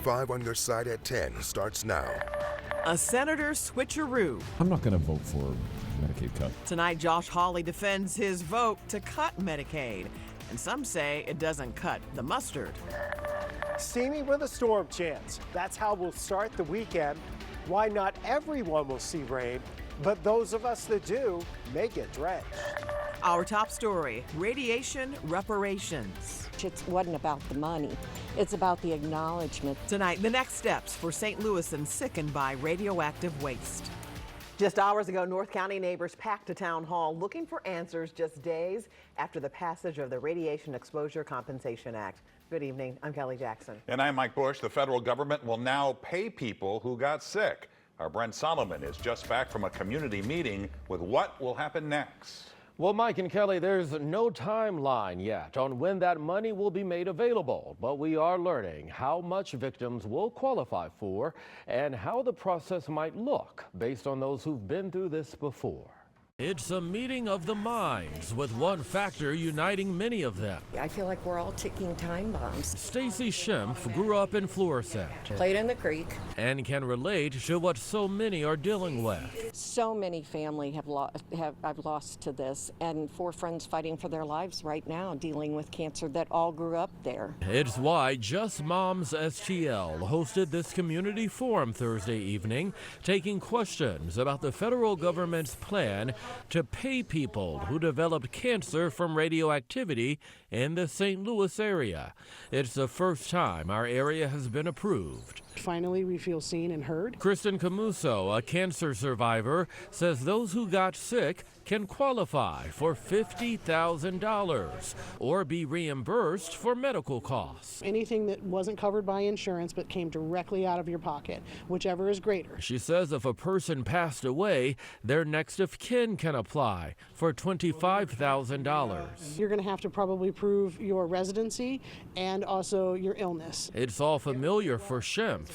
5 on your side at 10 starts now. A senator switcheroo. I'm not going to vote for Medicaid cut. Tonight, Josh Hawley defends his vote to cut Medicaid. And some say it doesn't cut the mustard. Steamy with a storm chance. That's how we'll start the weekend. Why not everyone will see rain, but those of us that do may get drenched. Our top story, radiation reparations. It wasn't about the money. It's about the acknowledgement. Tonight, the next steps for St. Louisans sickened by radioactive waste. Just hours ago, North County neighbors packed a town hall looking for answers just days after the passage of the Radiation Exposure Compensation Act. Good evening. I'm Kelly Jackson. And I'm Mike Bush. The federal government will now pay people who got sick. Our Brent Solomon is just back from a community meeting with what will happen next. Well, Mike and Kelly, there's no timeline yet on when that money will be made available, but we are learning how much victims will qualify for and how the process might look based on those who've been through this before. It's a meeting of the minds, with one factor uniting many of them. I feel like we're all ticking time bombs. Stacy Schimpf grew up in Florissant. Played in the creek. And can relate to what so many are dealing with. So many family I've lost to this, and 4 friends fighting for their lives right now, dealing with cancer that all grew up there. It's why Just Moms STL hosted this community forum Thursday evening, taking questions about the federal government's plan to pay people who developed cancer from radioactivity in the St. Louis area. It's the first time our area has been approved. Finally, we feel seen and heard. Kristen Camuso, a cancer survivor, says those who got sick can qualify for $50,000 or be reimbursed for medical costs. Anything that wasn't covered by insurance but came directly out of your pocket, whichever is greater. She says if a person passed away, their next of kin can apply for $25,000. You're going to have to probably prove your residency and also your illness. It's all familiar for Schimpf.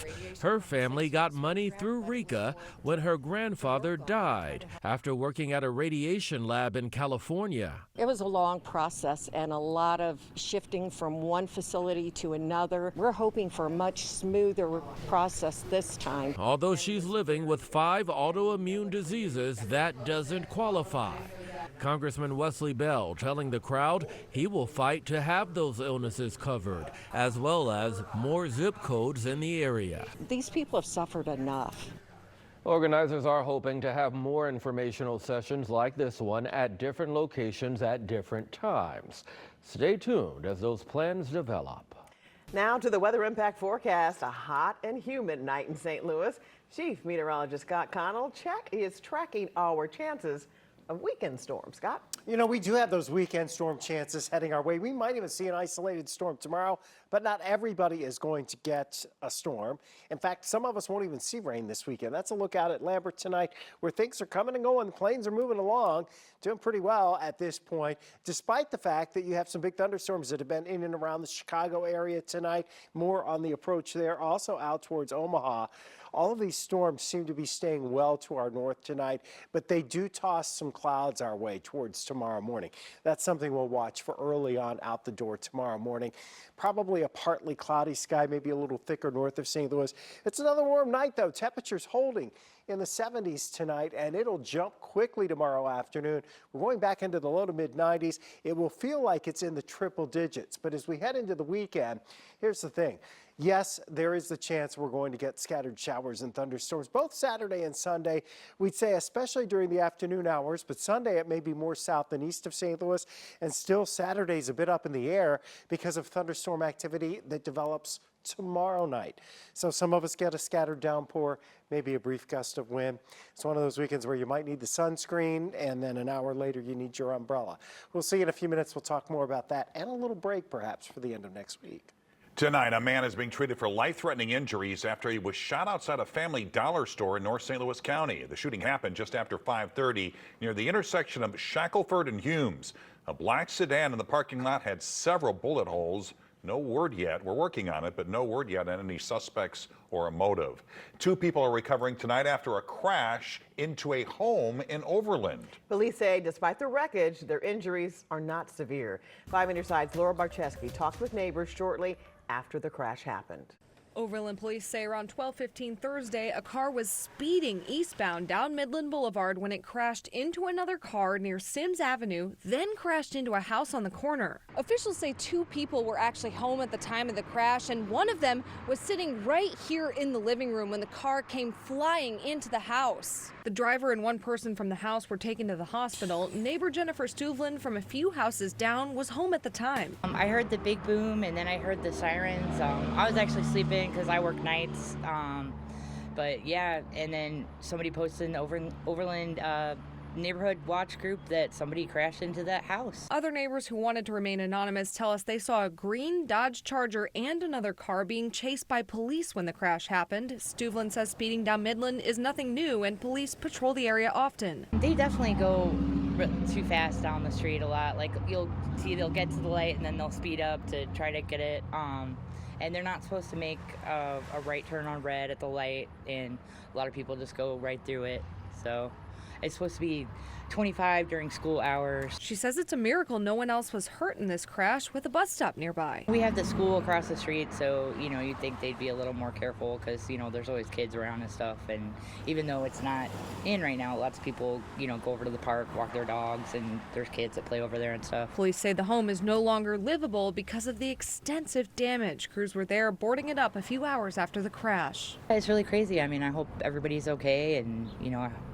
Her family got money through RECA when her grandfather died after working at a radiation lab in California. It was a long process and a lot of shifting from one facility to another. We're hoping for a much smoother process this time. Although she's living with 5 autoimmune diseases, that doesn't qualify. Congressman Wesley Bell telling the crowd he will fight to have those illnesses covered, as well as more zip codes in the area. These people have suffered enough. Organizers are hoping to have more informational sessions like this one at different locations at different times. Stay tuned as those plans develop. Now to the weather impact forecast. A hot and humid night in St. Louis. Chief Meteorologist Scott Connell is tracking our chances of weekend storms. Scott? You know, we do have those weekend storm chances heading our way. We might even see an isolated storm tomorrow, but not everybody is going to get a storm. In fact, some of us won't even see rain this weekend. That's a look out at Lambert tonight, where things are coming and going. The planes are moving along, doing pretty well at this point, despite the fact that you have some big thunderstorms that have been in and around the Chicago area tonight. More on the approach there, also out towards Omaha. All of these storms seem to be staying well to our north tonight, but they do toss some clouds our way towards tomorrow morning. That's something we'll watch for early on out the door tomorrow morning. Probably a partly cloudy sky, maybe a little thicker north of St. Louis. It's another warm night, though. Temperatures holding in the 70s tonight, and it'll jump quickly tomorrow afternoon. We're going back into the low to mid 90s. It will feel like it's in the triple digits, but as we head into the weekend, here's the thing. Yes, there is the chance we're going to get scattered showers and thunderstorms both Saturday and Sunday. We'd say especially during the afternoon hours, but Sunday it may be more south than east of St. Louis, and still Saturday's a bit up in the air because of thunderstorm activity that develops tomorrow night. So some of us get a scattered downpour, maybe a brief gust of wind. It's one of those weekends where you might need the sunscreen, and then an hour later you need your umbrella. We'll see in a few minutes. We'll talk more about that and a little break perhaps for the end of next week. Tonight, a man is being treated for life-threatening injuries after he was shot outside a Family Dollar store in North St. Louis County. The shooting happened just after 5:30 near the intersection of Shackelford and Humes. A black sedan in the parking lot had several bullet holes. No word yet. We're working on it, but no word yet on any suspects or a motive. 2 people are recovering tonight after a crash into a home in Overland. Police say despite the wreckage, their injuries are not severe. 5 on your side's Laura Barcheski talked with neighbors shortly after the crash happened. Overland police say around 12:15 Thursday, a car was speeding eastbound down Midland Boulevard when it crashed into another car near Sims Avenue, then crashed into a house on the corner. Officials say 2 people were actually home at the time of the crash, and one of them was sitting right here in the living room when the car came flying into the house. The driver and one person from the house were taken to the hospital. Neighbor Jennifer Stuvlin from a few houses down was home at the time. I heard the big boom and then I heard the sirens. I was actually sleeping because I work nights. But yeah, and then somebody posted in the Overland neighborhood watch group that somebody crashed into that house. Other neighbors who wanted to remain anonymous tell us they saw a green Dodge Charger and another car being chased by police when the crash happened. Stuvlin says speeding down Midland is nothing new and police patrol the area often. They definitely go too fast down the street a lot. Like you'll see they'll get to the light and then they'll speed up to try to get it. And they're not supposed to make a right turn on red at the light, and a lot of people just go right through it. So it's supposed to be 25 during school hours. She says it's a miracle no one else was hurt in this crash with a bus stop nearby. We have the school across the street, so, you'd think they'd be a little more careful because, there's always kids around and stuff. And even though it's not in right now, lots of people, go over to the park, walk their dogs, and there's kids that play over there and stuff. Police say the home is no longer livable because of the extensive damage. Crews were there boarding it up a few hours after the crash. It's really crazy. I mean, I hope everybody's okay, and,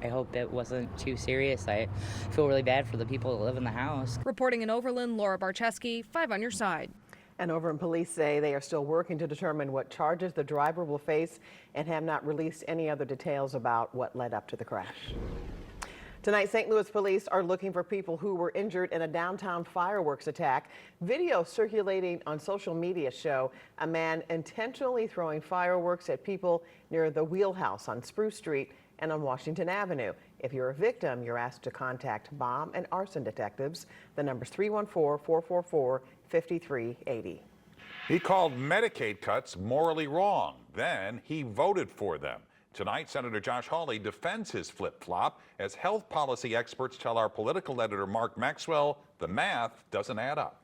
I hope it wasn't too serious. I feel really bad for the people that live in the house. Reporting in Overland, Laura Barcheski, 5 on your side. And Overland police say they are still working to determine what charges the driver will face and have not released any other details about what led up to the crash. Tonight, St. Louis police are looking for people who were injured in a downtown fireworks attack. Video circulating on social media show a man intentionally throwing fireworks at people near the Wheelhouse on Spruce Street and on Washington Avenue. If you're a victim, you're asked to contact bomb and arson detectives. The number's 314-444-5380. He called Medicaid cuts morally wrong. Then he voted for them. Tonight, Senator Josh Hawley defends his flip-flop as health policy experts tell our political editor Mark Maxwell the math doesn't add up.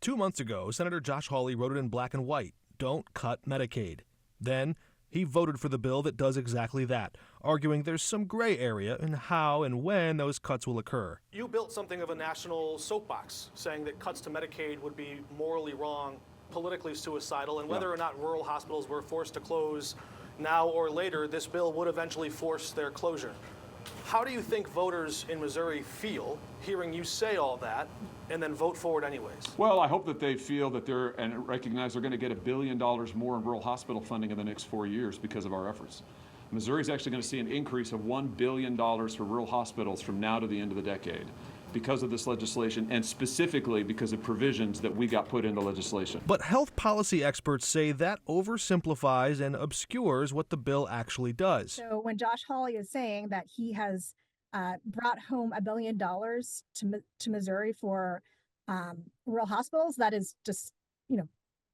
2 months ago, Senator Josh Hawley wrote it in black and white: don't cut Medicaid. Then he voted for the bill that does exactly that, arguing there's some gray area in how and when those cuts will occur. You built something of a national soapbox, saying that cuts to Medicaid would be morally wrong, politically suicidal, and whether or not rural hospitals were forced to close now or later, this bill would eventually force their closure. How do you think voters in Missouri feel hearing you say all that and then vote for it anyways? Well, I hope that they feel that and recognize they're going to get $1 billion more in rural hospital funding in the next 4 years because of our efforts. Missouri is actually going to see an increase of $1 billion for rural hospitals from now to the end of the decade because of this legislation, and specifically because of provisions that we got put into legislation. But health policy experts say that oversimplifies and obscures what the bill actually does. So when Josh Hawley is saying that he has brought home $1 billion to Missouri for rural hospitals, that is just,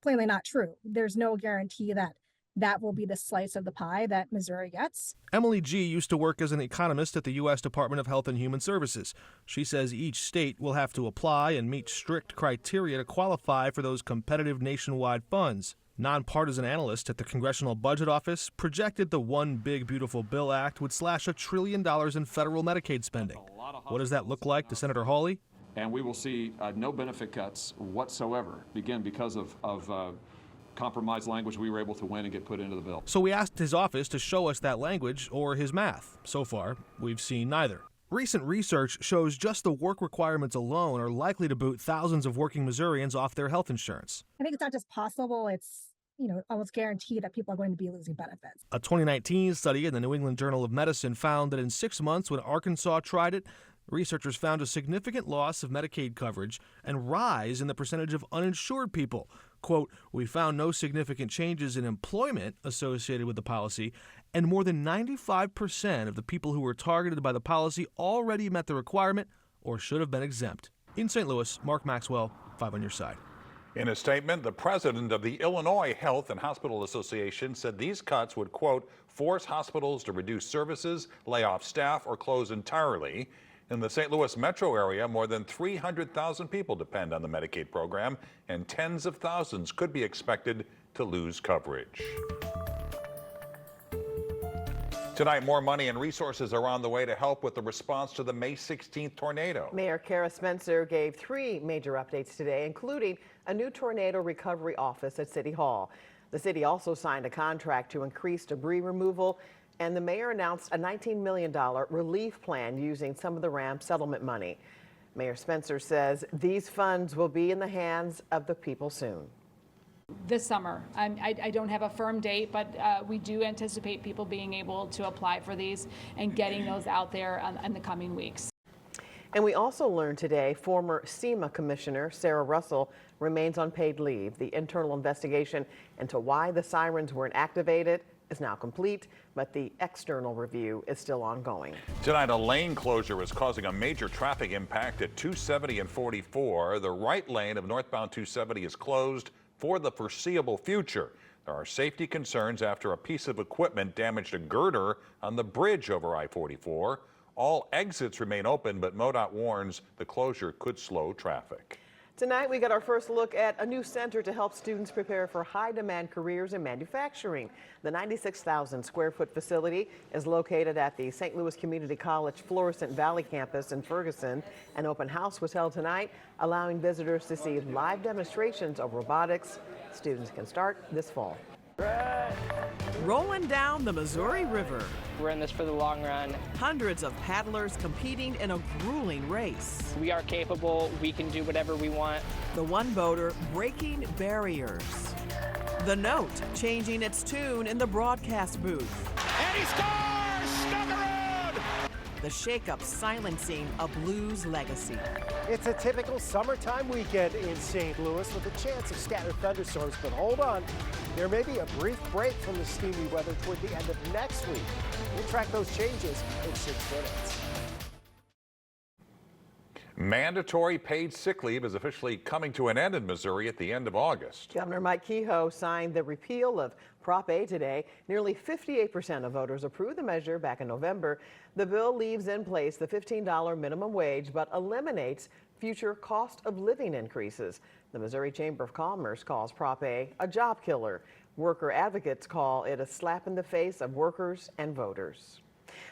plainly not true. There's no guarantee that that will be the slice of the pie that Missouri gets. Emily G. used to work as an economist at the U.S. Department of Health and Human Services. She says each state will have to apply and meet strict criteria to qualify for those competitive nationwide funds. Nonpartisan analysts at the Congressional Budget Office projected the One Big Beautiful Bill Act would slash $1 trillion in federal Medicaid spending. What does that look like to Senator Hawley? And we will see no benefit cuts whatsoever, again, because of compromise language we were able to win and get put into the bill. So we asked his office to show us that language or his math. So far, we've seen neither. Recent research shows just the work requirements alone are likely to boot thousands of working Missourians off their health insurance. I think it's not just possible, it's almost guaranteed that people are going to be losing benefits. A 2019 study in the New England Journal of Medicine found that in 6 months when Arkansas tried it, researchers found a significant loss of Medicaid coverage and rise in the percentage of uninsured people. Quote, we found no significant changes in employment associated with the policy, and more than 95% of the people who were targeted by the policy already met the requirement or should have been exempt. In St. Louis, Mark Maxwell, 5 on your side. In a statement, the president of the Illinois Health and Hospital Association said these cuts would, quote, force hospitals to reduce services, lay off staff, or close entirely. In the St. Louis metro area, more than 300,000 people depend on the Medicaid program, and tens of thousands could be expected to lose coverage. Tonight, more money and resources are on the way to help with the response to the May 16th tornado. Mayor Kara Spencer gave 3 major updates today, including a new tornado recovery office at City Hall. The city also signed a contract to increase debris removal, and the mayor announced a $19 million relief plan using some of the ramp settlement money. Mayor Spencer says these funds will be in the hands of the people soon. This summer. I don't have a firm date, but we do anticipate people being able to apply for these and getting those out there in the coming weeks. And we also learned today former SEMA Commissioner Sarah Russell remains on paid leave. The internal investigation into why the sirens weren't activated is now complete, but the external review is still ongoing. Tonight, a lane closure is causing a major traffic impact at 270 and 44. The right lane of northbound 270 is closed for the foreseeable future. There are safety concerns after a piece of equipment damaged a girder on the bridge over I-44. All exits remain open, but MoDOT warns the closure could slow traffic. Tonight, we got our first look at a new center to help students prepare for high-demand careers in manufacturing. The 96,000 square foot facility is located at the St. Louis Community College Florissant Valley campus in Ferguson. An open house was held tonight, allowing visitors to see live demonstrations of robotics. Students can start this fall. Rolling down the Missouri River. We're in this for the long run. Hundreds of paddlers competing in a grueling race. We are capable. We can do whatever we want. The one boater breaking barriers. The Note changing its tune in the broadcast booth. And he scores! Snuggerud! The shakeup silencing a Blues legacy. It's a typical summertime weekend in St. Louis with a chance of scattered thunderstorms, but hold on. There may be a brief break from the steamy weather toward the end of next week. We'll track those changes in 6 minutes. Mandatory paid sick leave is officially coming to an end in Missouri at the end of August. Governor Mike Kehoe signed the repeal of Prop A today. Nearly 58% of voters approved the measure back in November. The bill leaves in place the $15 minimum wage, but eliminates future cost of living increases. The Missouri Chamber of Commerce calls Prop A a job killer. Worker advocates call it a slap in the face of workers and voters.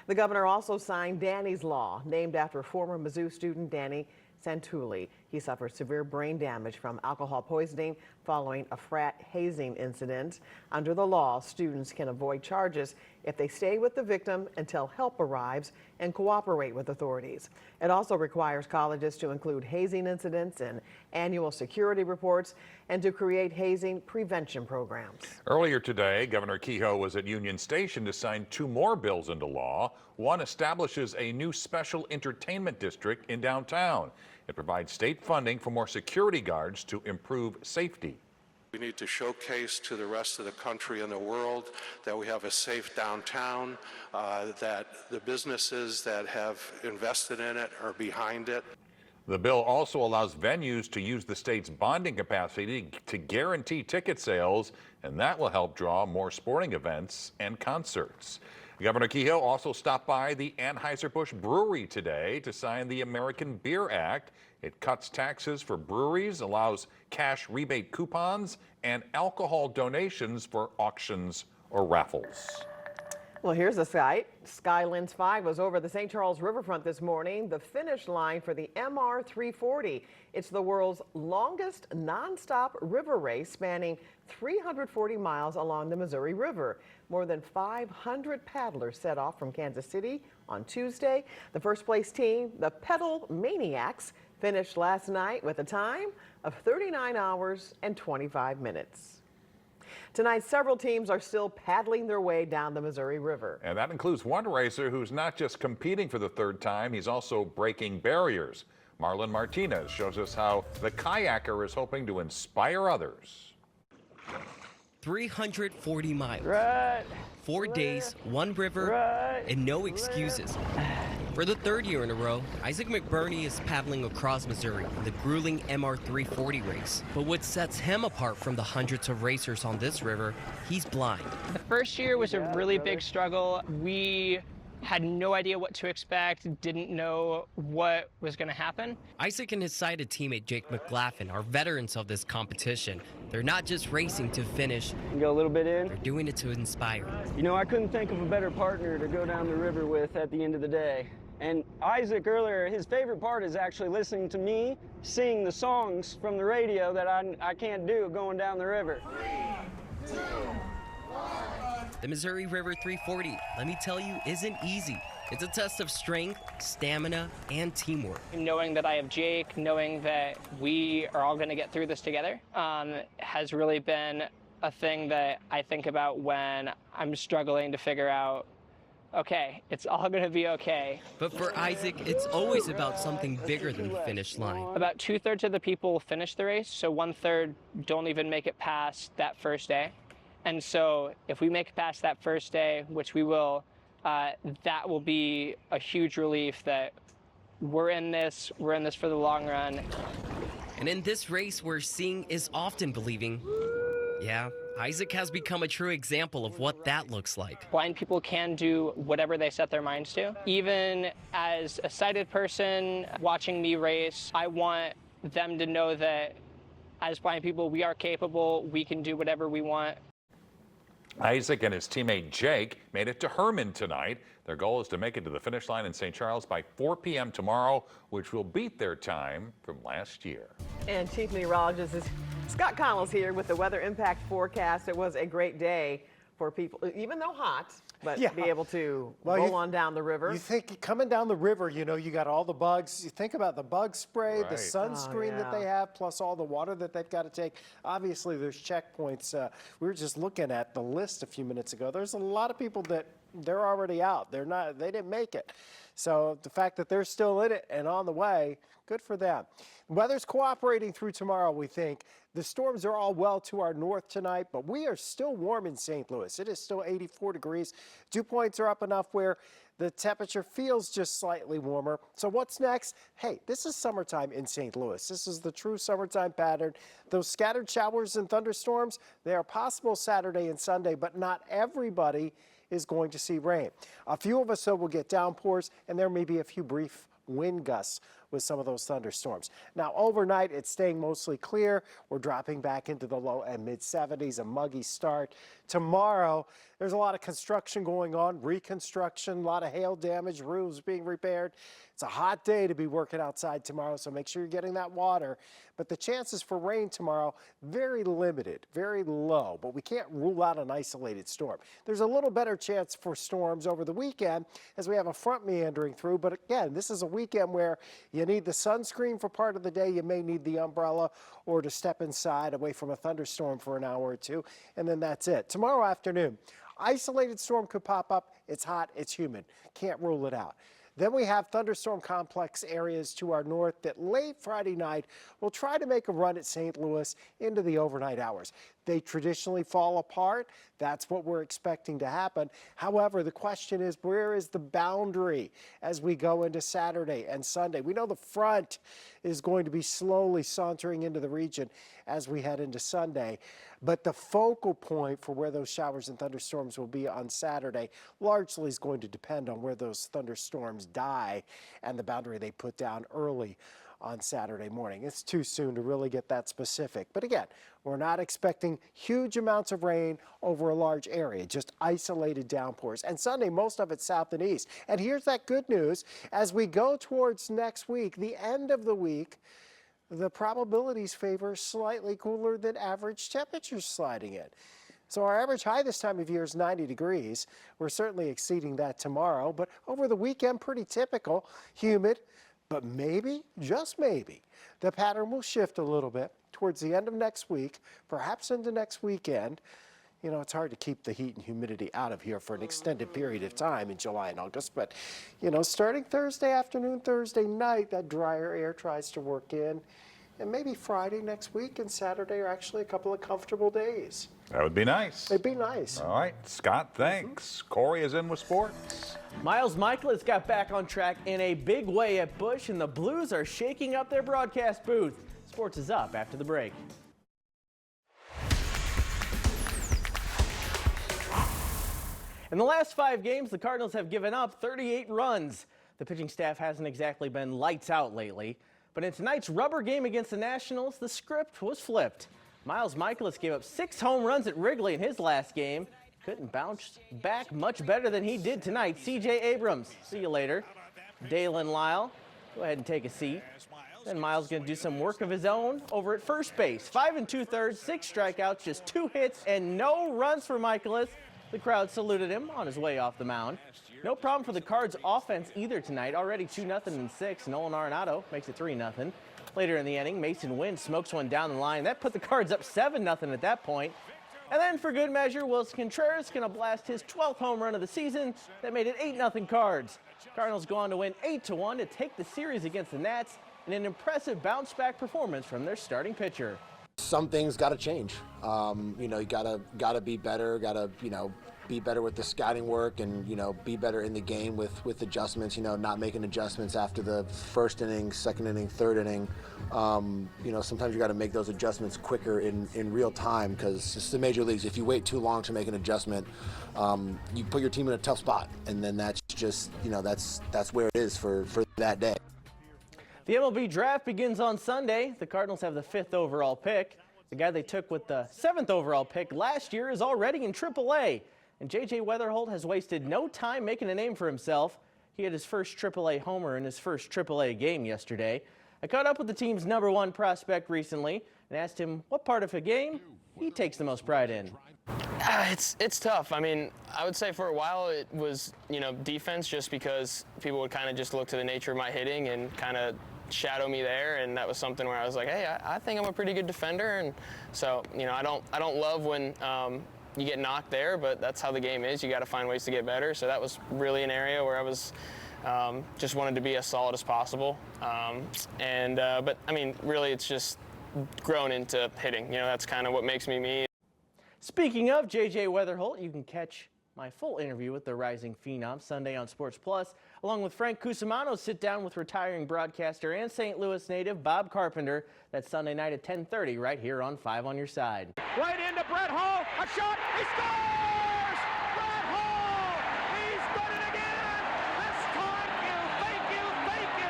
The governor also signed Danny's Law, named after former Mizzou student Danny Santulli. He suffered severe brain damage from alcohol poisoning following a frat hazing incident. Under the law, students can avoid charges if they stay with the victim until help arrives and cooperate with authorities. It also requires colleges to include hazing incidents in annual security reports and to create hazing prevention programs. Earlier today, Governor Kehoe was at Union Station to sign 2 more bills into law. One establishes a new special entertainment district in downtown. It provides state funding for more security guards to improve safety. We need to showcase to the rest of the country and the world that we have a safe downtown, that the businesses that have invested in it are behind it. The bill also allows venues to use the state's bonding capacity to guarantee ticket sales, and that will help draw more sporting events and concerts. Governor Kehoe also stopped by the Anheuser-Busch Brewery today to sign the American Beer Act. It cuts taxes for breweries, allows cash rebate coupons, and alcohol donations for auctions or raffles. Well, here's a sight. Skylens 5 was over the St. Charles riverfront this morning, the finish line for the MR 340. It's the world's longest nonstop river race spanning 340 miles along the Missouri River. More than 500 paddlers set off from Kansas City on Tuesday. The first place team, the Pedal Maniacs, finished last night with a time of 39 hours and 25 minutes. Tonight, several teams are still paddling their way down the Missouri River. And that includes one racer who's not just competing for the 3rd time, he's also breaking barriers. Marlon Martinez shows us how the kayaker is hoping to inspire others. 340 miles. Right. 4 days, 1 river, and no excuses. For the 3rd year in a row, Isaac McBurney is paddling across Missouri in the grueling MR 340 race. But what sets him apart from the hundreds of racers on this river, he's blind. The first year was a really big struggle. We had no idea what to expect, didn't know what was going to happen. Isaac and his sighted teammate Jake McLaughlin are veterans of this competition. They're not just racing to finish. Go a little bit in. They're doing it to inspire. You know, I couldn't think of a better partner to go down the river with at the end of the day. And Isaac earlier, his favorite part is actually listening to me sing the songs from the radio that I can't do going down the river. 3, 2, 1. The Missouri River 340, let me tell you, isn't easy. It's a test of strength, stamina, and teamwork. Knowing that I have Jake, knowing that we are all going to get through this together, has really been a thing that I think about when I'm struggling to figure out, okay, it's all going to be okay. But for Isaac, it's always about something bigger than the finish line. About 2/3 of the people finish the race, so 1/3 don't even make it past that first day. And so if we make it past that first day, which we will, that will be a huge relief that we're in this for the long run. And in this race, where seeing is often believing, yeah, Isaac has become a true example of what that looks like. Blind people can do whatever they set their minds to. Even as a sighted person watching me race, I want them to know that as blind people, we are capable, we can do whatever we want. Isaac and his teammate Jake made it to Herman tonight. Their goal is to make it to the finish line in St. Charles by 4 p.m. tomorrow, which will beat their time from last year. And Chief Meteorologist Scott Connell's here with the weather impact forecast. It was a great day for people, even though hot, but be able to roll on down the river. You think coming down the river, you know, you got all the bugs. You think about the bug spray, the sunscreen that they have, plus all the water that they've got to take. Obviously, there's checkpoints. We were just looking at the list a few minutes ago. There's a lot of people that they're already out. They didn't make it. So the fact that they're still in it and on the way, good for them. Weather's cooperating through tomorrow, we think. The storms are all well to our north tonight, but we are still warm in St. Louis. It is still 84 degrees. Dew points are up enough where the temperature feels just slightly warmer. So what's next? Hey, this is summertime in St. Louis. This is the true summertime pattern. Those scattered showers and thunderstorms, they are possible Saturday and Sunday, but not everybody is going to see rain. A few of us, though, will get downpours, and there may be a few brief wind gusts with some of those thunderstorms. Now, overnight, it's staying mostly clear. We're dropping back into the low and mid 70s, a muggy start. Tomorrow, there's a lot of construction going on, reconstruction, a lot of hail damage, roofs being repaired. It's a hot day to be working outside tomorrow, so make sure you're getting that water. But the chances for rain tomorrow, very limited, very low, but we can't rule out an isolated storm. There's a little better chance for storms over the weekend as we have a front meandering through, but again, this is a weekend where you need the sunscreen for part of the day, you may need the umbrella or to step inside away from a thunderstorm for an hour or two, and then that's it. Tomorrow afternoon, isolated storm could pop up. It's hot, it's humid, can't rule it out. Then we have thunderstorm complex areas to our north that late Friday night will try to make a run at St. Louis into the overnight hours. They traditionally fall apart. That's what we're expecting to happen. However, the question is, where is the boundary as we go into Saturday and Sunday? We know the front is going to be slowly sauntering into the region as we head into Sunday. But the focal point for where those showers and thunderstorms will be on Saturday largely is going to depend on where those thunderstorms die and the boundary they put down early on Saturday morning. It's too soon to really get that specific. But again, we're not expecting huge amounts of rain over a large area, just isolated downpours. And Sunday, most of it south and east. And here's that good news. As we go towards next week, the end of the week, the probabilities favor slightly cooler than average temperatures sliding in. So our average high this time of year is 90 degrees. We're certainly exceeding that tomorrow, but over the weekend, pretty typical, humid. But maybe, just maybe, the pattern will shift a little bit towards the end of next week, perhaps into next weekend. You know, it's hard to keep the heat and humidity out of here for an extended period of time in July and August. But, you know, starting Thursday afternoon, Thursday night, that drier air tries to work in. And maybe Friday next week and Saturday are actually a couple of comfortable days. That would be nice. It'd be nice. All right, Scott, thanks. Corey is in with sports. Miles Michaelis got back on track in a big way at Busch, and the Blues are shaking up their broadcast booth. Sports is up after the break. In the last 5 games, the Cardinals have given up 38 runs. The pitching staff hasn't exactly been lights out lately. But in tonight's rubber game against the Nationals, the script was flipped. Miles Mikolas gave up 6 home runs at Wrigley in his last game. Couldn't bounce back much better than he did tonight. C.J. Abrams, see you later. Dalen Lyle, go ahead and take a seat. Then Miles going to do some work of his own over at first base. 5 2/3, 6 strikeouts, just 2 hits, and no runs for Mikolas. The crowd saluted him on his way off the mound. No problem for the Cards offense either tonight. Already 2-0 in 6. Nolan Arenado makes it 3-0. Later in the inning, Mason Wynn smokes one down the line. That put the Cards up 7-0 at that point. And then for good measure, Wilson Contreras going to blast his 12th home run of the season. That made it 8-0 Cards. Cardinals go on to win 8-1 to take the series against the Nats in an impressive bounce-back performance from their starting pitcher. Some things got to change. You gotta be better. Gotta be better with the scouting work, and be better in the game with adjustments. Not making adjustments after the first inning, second inning, third inning. Sometimes you got to make those adjustments quicker in real time, because it's the major leagues. If you wait too long to make an adjustment, you put your team in a tough spot, and then that's just that's where it is for that day. The MLB draft begins on Sunday. The Cardinals have the 5th overall pick. The guy they took with the 7th overall pick last year is already in AAA. And J.J. Weatherholt has wasted no time making a name for himself. He had his first AAA homer in his first AAA game yesterday. I caught up with the team's #1 prospect recently and asked him what part of a game he takes the most pride in. It's tough. I mean, I would say for a while it was, defense, just because people would kind of just look to the nature of my hitting and kind of shadow me there, and that was something where I was like, hey, I think I'm a pretty good defender, and so I don't love when you get knocked there, but that's how the game is. You got to find ways to get better. So that was really an area where I was just wanted to be as solid as possible, but I mean, really, it's just grown into hitting. That's kind of what makes me me. Speaking of J.J. Weatherholt, you can catch my full interview with the rising phenom Sunday on Sports Plus, along with Frank Cusimano's sit down with retiring broadcaster and St. Louis native Bob Carpenter. That's Sunday night at 10:30 right here on 5 on Your Side. Right into Brett Hall, a shot, he scores! Brett Hall, he's done it again! Thank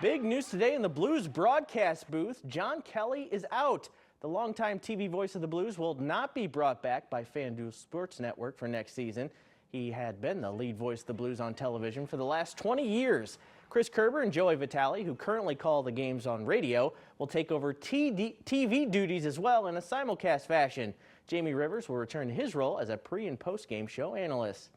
you! Big news today in the Blues broadcast booth. John Kelly is out. The longtime TV voice of the Blues will not be brought back by FanDuel Sports Network for next season. He had been the lead voice of the Blues on television for the last 20 years. Chris Kerber and Joey Vitale, who currently call the games on radio, will take over TV duties as well in a simulcast fashion. Jamie Rivers will return to his role as a pre- and post-game show analyst.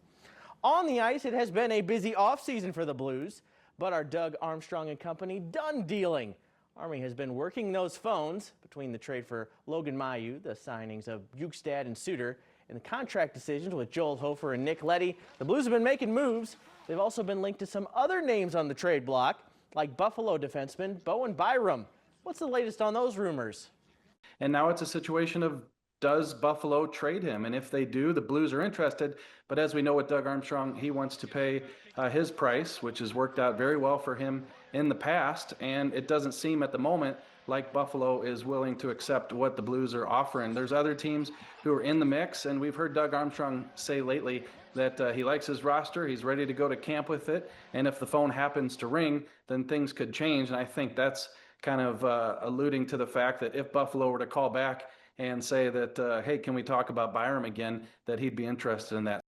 On the ice, it has been a busy offseason for the Blues, but are Doug Armstrong and company done dealing? Army has been working those phones between the trade for Logan Mailloux, the signings of Bukestad and Suter, and the contract decisions with Joel Hofer and Nick Leddy. The Blues have been making moves. They've also been linked to some other names on the trade block, like Buffalo defenseman Bowen Byram. What's the latest on those rumors? And now it's a situation of, does Buffalo trade him? And if they do, the Blues are interested. But as we know with Doug Armstrong, he wants to pay his price, which has worked out very well for him in the past. And it doesn't seem at the moment like Buffalo is willing to accept what the Blues are offering. There's other teams who are in the mix, and we've heard Doug Armstrong say lately that he likes his roster, he's ready to go to camp with it, and if the phone happens to ring, then things could change. And I think that's kind of alluding to the fact that if Buffalo were to call back and say that, hey, can we talk about Byram again, that he'd be interested in that.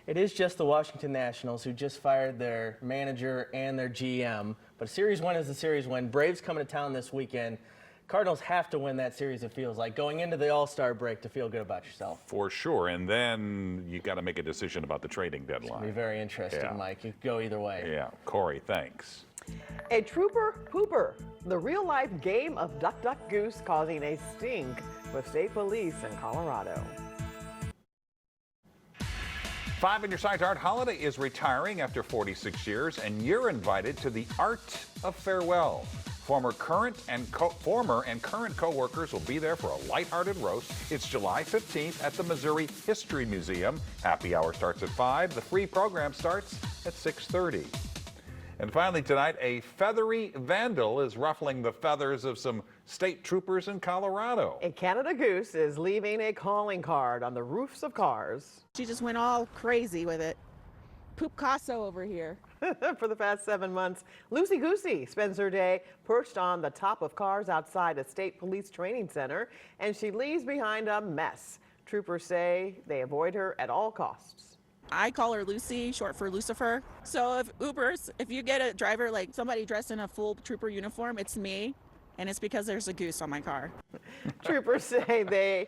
It is just the Washington Nationals who just fired their manager and their GM. But a series win is a series win. Braves coming to town this weekend. Cardinals have to win that series, it feels like, going into the All-Star break to feel good about yourself. For sure. And then you got to make a decision about the trading deadline. It's going to be very interesting, Mike. You could go either way. Yeah. Corey, thanks. A trooper pooper, the real-life game of duck, duck, goose causing a stink with state police in Colorado. 5 on Your Side's Art Holiday is retiring after 46 years, and you're invited to the Art of Farewell. Former and current co-workers will be there for a lighthearted roast. It's July 15th at the Missouri History Museum. Happy hour starts at 5. The free program starts at 6:30. And finally tonight, a feathery vandal is ruffling the feathers of some state troopers in Colorado. A Canada goose is leaving a calling card on the roofs of cars. She just went all crazy with it. Poop Casso over here. For the past 7 months, Lucy Goosey spends her day perched on the top of cars outside a state police training center, and she leaves behind a mess. Troopers say they avoid her at all costs. I call her Lucy, short for Lucifer. So if you get a driver, like somebody dressed in a full trooper uniform, it's me, and it's because there's a goose on my car. Troopers say they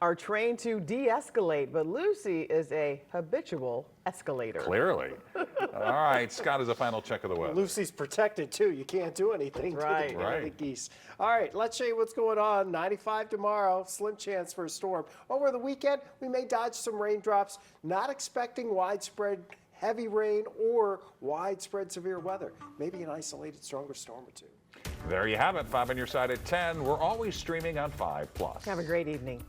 are trained to de-escalate, but Lucy is a habitual escalator. Clearly. All right, Scott is a final check of the weather. Lucy's protected too. You can't do anything to the geese. All right, let's show you what's going on. 95 tomorrow, slim chance for a storm. Over the weekend, we may dodge some raindrops. Not expecting widespread heavy rain or widespread severe weather. Maybe an isolated stronger storm or two. There you have it. 5 on your side at 10. We're always streaming on 5+. Have a great evening.